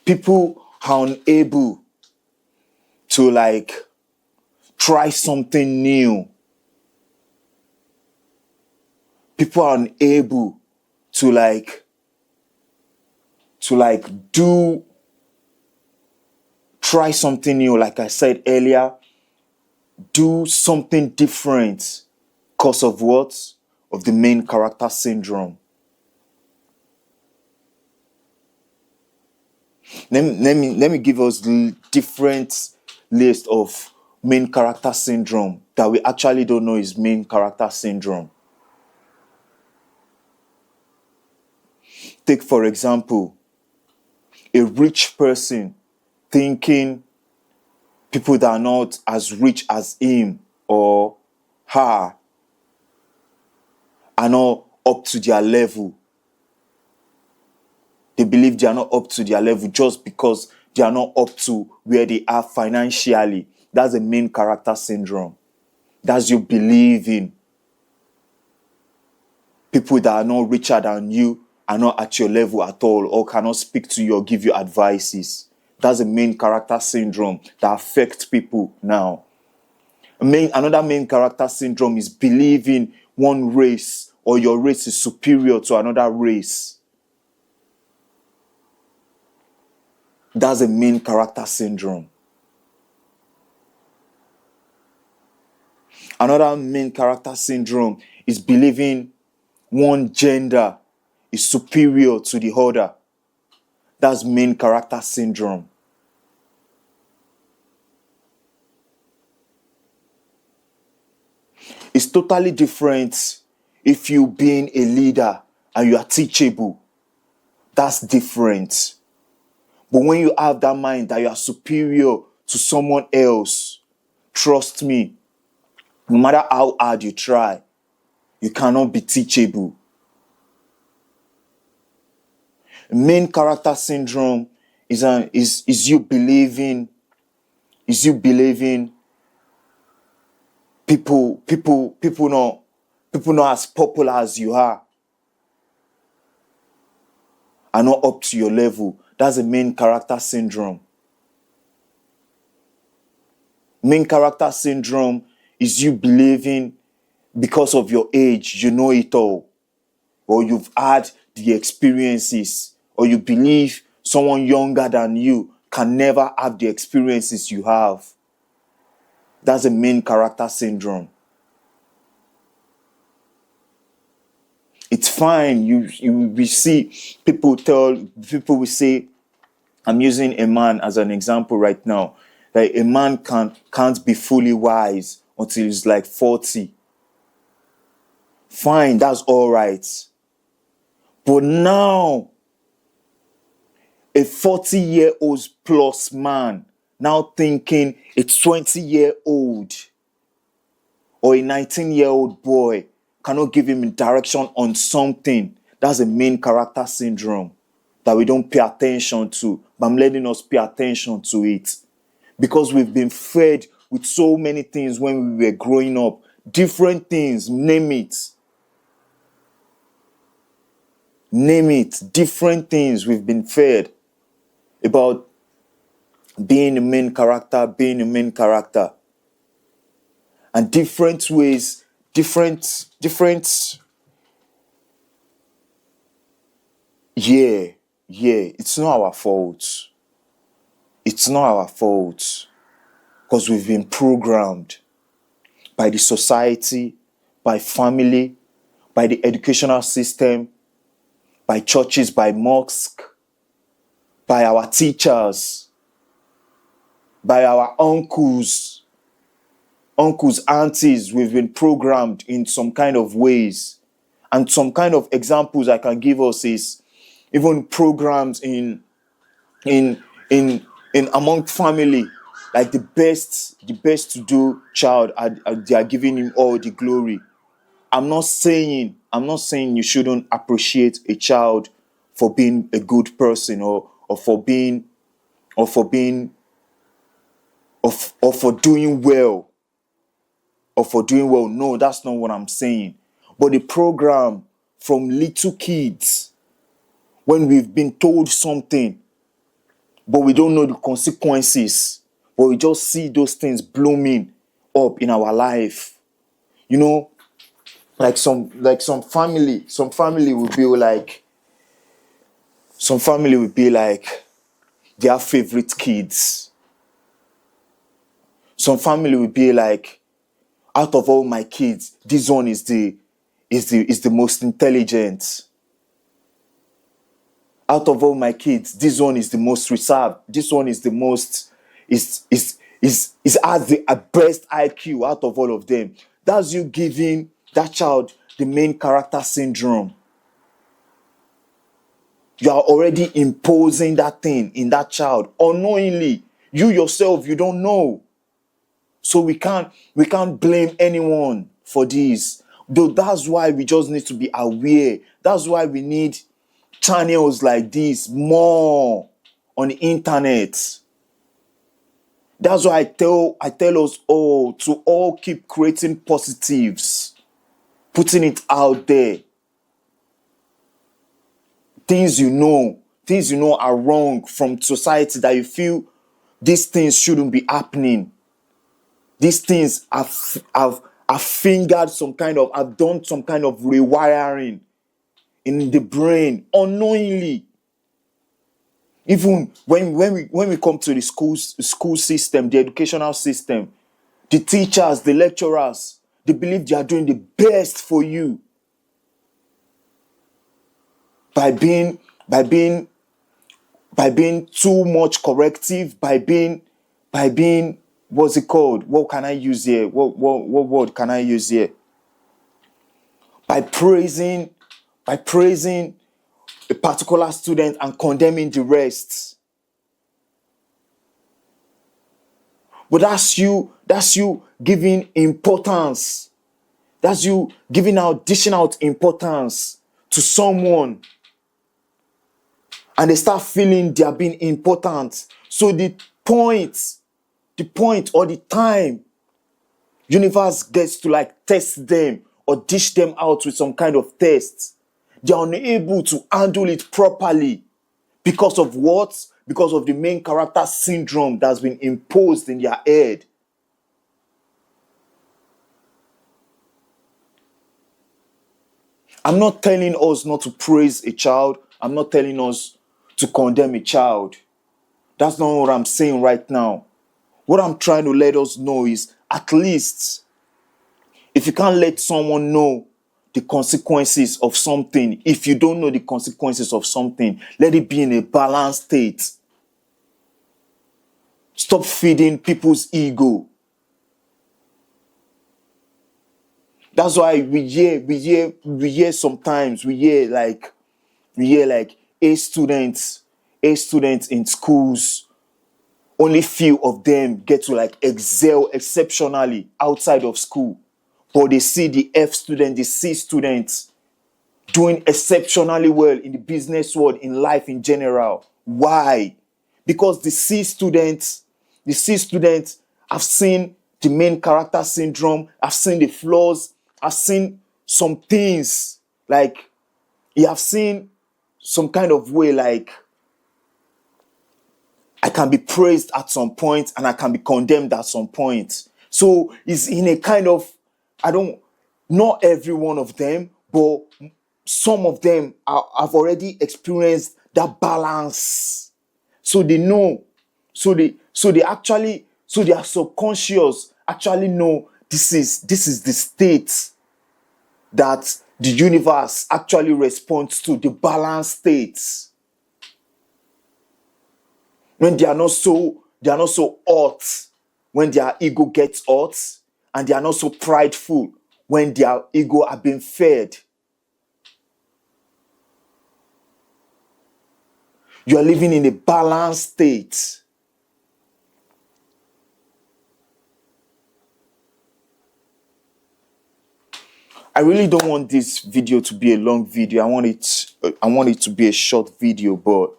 People are unable to like try something new. People are unable to try something new. Like I said earlier, do something different because of what? Of the main character syndrome. Let me give us different list of main character syndrome that we actually don't know is main character syndrome. Take, for example, a rich person thinking people that are not as rich as him or her are not up to their level. They believe they are not up to their level just because they are not up to where they are financially. That's the main character syndrome. That's you believing people that are not richer than you are not at your level at all or cannot speak to you or give you advices. That's the main character syndrome that affects people now. Another main character syndrome is believing one race or your race is superior to another race. That's a main character syndrome. Another main character syndrome is believing one gender is superior to the other. That's main character syndrome. It's totally different if you being a leader and you are teachable. That's different. But when you have that mind that you are superior to someone else, trust me, no matter how hard you try, you cannot be teachable. Main character syndrome is you believing people not as popular as you are not up to your level. That's a main character syndrome. Main character syndrome is you believing because of your age, you know it all, or you've had the experiences, or you believe someone younger than you can never have the experiences you have. That's a main character syndrome. It's fine. We see people will say, I'm using a man as an example right now, that a man can't be fully wise until he's like 40. Fine, that's all right. But now, a 40-year-old plus man now thinking a 20-year-old or a 19-year-old boy cannot give him direction on something. That's a main character syndrome that we don't pay attention to. But I'm letting us pay attention to it. Because we've been fed with so many things when we were growing up. Different things, name it. Name it. Different things we've been fed about being a main character. And different ways, different. Yeah, it's not our fault. It's not our fault. Because we've been programmed by the society, by family, by the educational system, by churches, by mosques, by our teachers, by our uncles, aunties. We've been programmed in some kind of ways. And some kind of examples I can give us is even programs in among family, like the best to do child, they are giving him all the glory. I'm not saying you shouldn't appreciate a child for being a good person or for doing well. No, that's not what I'm saying. But the program from little kids, when we've been told something, but we don't know the consequences. But we just see those things blooming up in our life. You know, like some family will be like, their favorite kids. Some family will be like, out of all my kids, this one is the most intelligent. Out of all my kids, this one is the most reserved. This one is the most is has the best IQ out of all of them. That's you giving that child the main character syndrome. You are already imposing that thing in that child unknowingly. You yourself, you don't know. So we can't blame anyone for this. Though that's why we just need to be aware. That's why we need channels like this more on the internet. That's why I tell us all to all keep creating positives, putting it out there. Things you know are wrong from society that you feel these things shouldn't be happening. These things have fingered I've done some kind of rewiring in the brain unknowingly. Even when we come to the school system, the educational system, the teachers, the lecturers, they believe they are doing the best for you by being too much corrective, by being what's it called? What can I use here? What word can I use here? By praising a particular student and condemning the rest. But that's you giving importance. That's you dishing out importance to someone. And they start feeling they are being important. So the point or the time universe gets to like test them or dish them out with some kind of test, they are unable to handle it properly. Because of what? Because of the main character syndrome that's been imposed in their head. I'm not telling us not to praise a child. I'm not telling us to condemn a child. That's not what I'm saying right now. What I'm trying to let us know is, at least, if you can't let someone know the consequences of something, if you don't know the consequences of something, let it be in a balanced state. Stop feeding people's ego. That's why we hear sometimes like A students in schools, only few of them get to like excel exceptionally outside of school. But they see the F student, the C students doing exceptionally well in the business world, in life in general. Why? Because the C students have seen the main character syndrome, have seen the flaws, have seen some things, like you have seen some kind of way, like I can be praised at some point and I can be condemned at some point. So it's in a kind of, not every one of them, but some of them have already experienced that balance. So they know, so their subconscious actually know this is the state that the universe actually responds to, the balanced states. When they are not so hot, when their ego gets hot, and they are not so prideful when their ego are being fed. You are living in a balanced state. I really don't want this video to be a long video. I want it to be a short video, but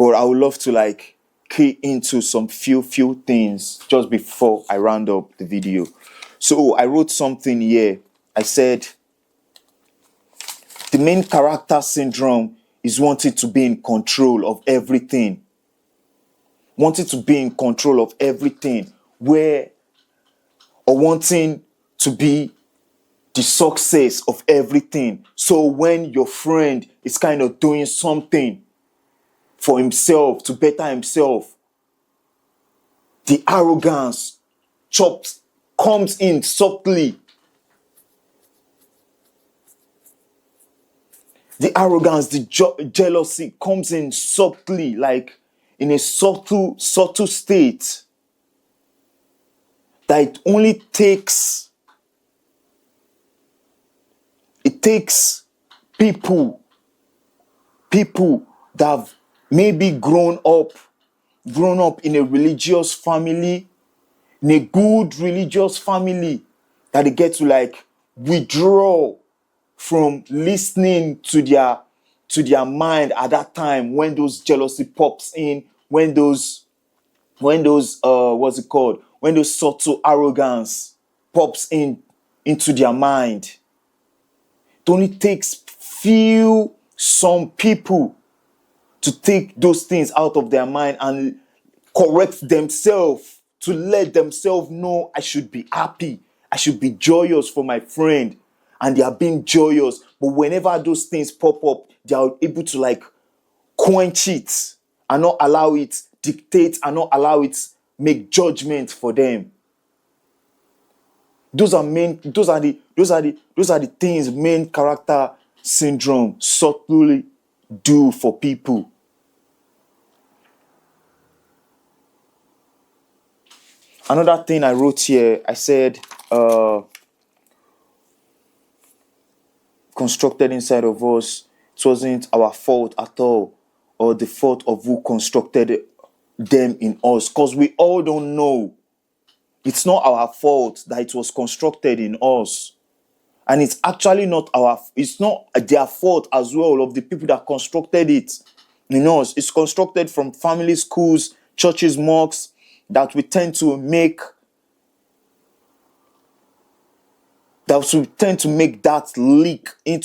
I would love to like key into some few things just before I round up the video. So I wrote something here. I said the main character syndrome is wanting to be in control of everything. Wanting to be in control of everything, or wanting to be the success of everything. So when your friend is kind of doing something for himself, to better himself, the arrogance comes in subtly. The arrogance, the jealousy comes in subtly, like in a subtle state, that it takes people that have maybe grown up in a religious family, in a good religious family, that they get to like withdraw from listening to their mind at that time, when those jealousy pops in, when those when those subtle arrogance pops into their mind. It only takes some people to take those things out of their mind and correct themselves, to let themselves know, I should be happy, I should be joyous for my friend, and they are being joyous. But whenever those things pop up, they are able to like quench it and not allow it dictate, and not allow it make judgment for them. Those are the things main character syndrome subtly do for people. Another thing I wrote here, I said, constructed inside of us, it wasn't our fault at all, or the fault of who constructed them in us, because we all don't know. It's not our fault that it was constructed in us. And it's actually it's not their fault as well, of the people that constructed it in us. It's constructed from family, schools, churches, mosques, that we tend to make that leak into